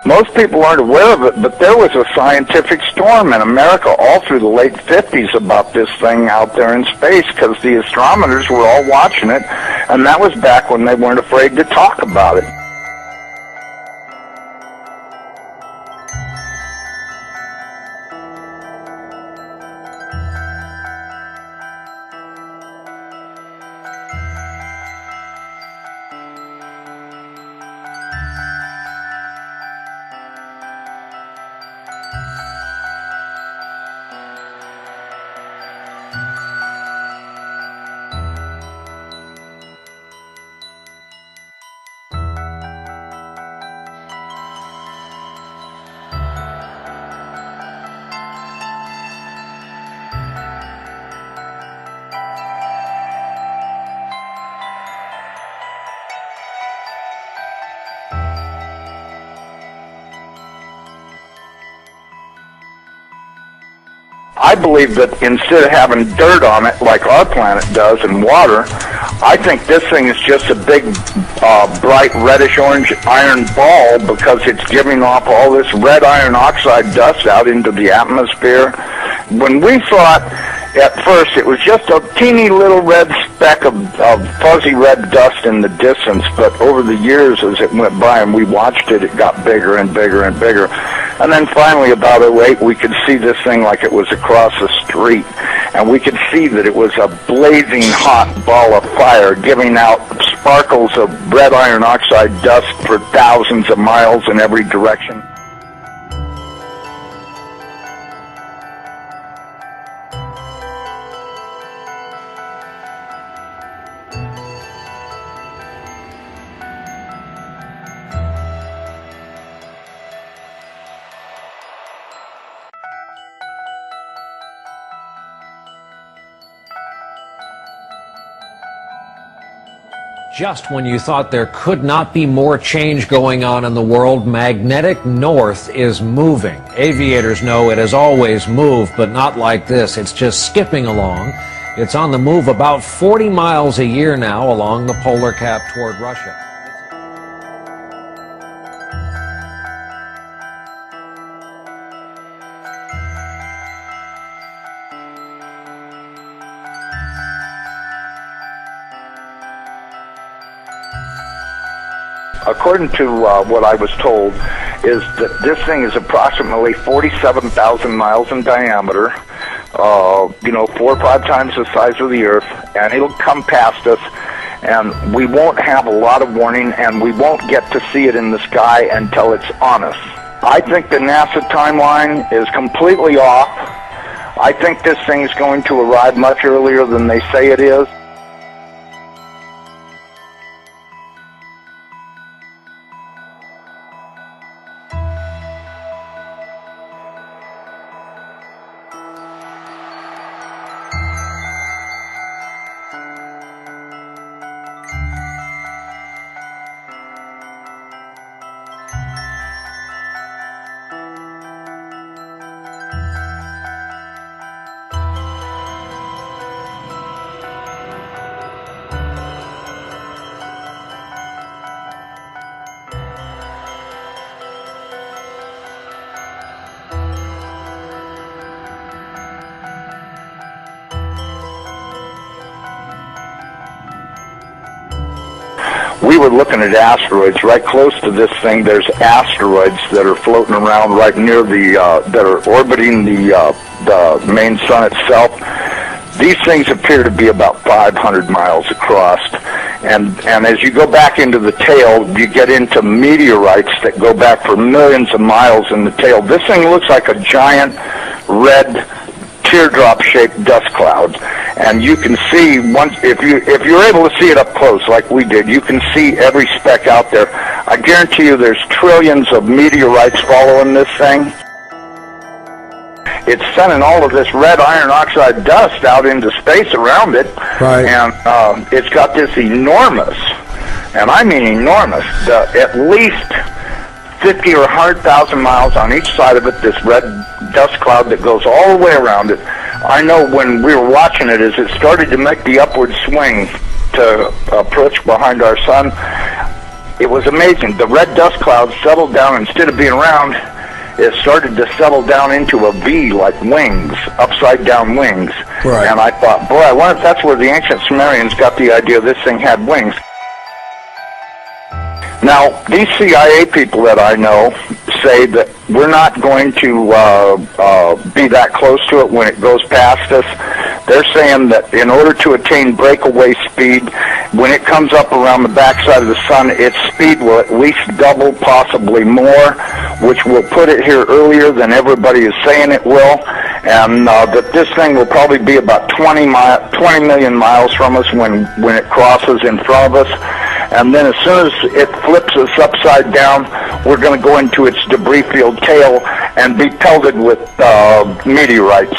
Most people aren't aware of it, but there was a scientific storm in America all through the late 50s about this thing out there in space, because the astronomers were all watching it, and that was back when they weren't afraid to talk about it. I believe that instead of having dirt on it like our planet does and water, I think this thing is just a big, bright reddish-orange iron ball, because it's giving off all this red iron oxide dust out into the atmosphere. When we saw it at first, it was just a teeny little red speck of fuzzy red dust in the distance, but over the years as it went by and we watched it, it got bigger and bigger and bigger. And then finally, about 2008, we could see this thing like it was across the street, and we could see that it was a blazing hot ball of fire giving out sparkles of red iron oxide dust for thousands of miles in every direction. Just when you thought there could not be more change going on in the world, magnetic north is moving. Aviators know it has always moved, but not like this. It's just skipping along. It's on the move about 40 miles a year now along the polar cap toward Russia. According to what I was told, is that this thing is approximately 47,000 miles in diameter, 4 or 5 times the size of the Earth, and it'll come past us, and we won't have a lot of warning, and we won't get to see it in the sky until it's on us. I think the NASA timeline is completely off. I think this thing is going to arrive much earlier than they say it is. We were looking at asteroids right close to this thing. There's asteroids that are floating around right near that are orbiting the main sun itself. These things appear to be about 500 miles across, and as you go back into the tail, you get into meteorites that go back for millions of miles in the tail. This thing looks like a giant red teardrop-shaped dust cloud, and you can see if you're able to see it up close like we did, you can see every speck out there. I guarantee you there's trillions of meteorites following this thing. It's sending all of this red iron oxide dust out into space around it, right. And it's got this enormous, and I mean enormous, at least 50 or 100,000 miles on each side of it, this red dust cloud that goes all the way around it. I know when we were watching it, as it started to make the upward swing to approach behind our sun, it was amazing. The red dust cloud settled down. Instead of being round, it started to settle down into a V, like wings, upside down wings. Right. And I thought, boy, I wonder if that's where the ancient Sumerians got the idea this thing had wings. Now, these CIA people that I know say that we're not going to be that close to it when it goes past us. They're saying that in order to attain breakaway speed, when it comes up around the backside of the sun, its speed will at least double, possibly more, which will put it here earlier than everybody is saying it will, and that this thing will probably be about 20 million miles from us when it crosses in front of us. And then as soon as it flips us upside down, we're going to go into its debris field tail and be pelted with meteorites.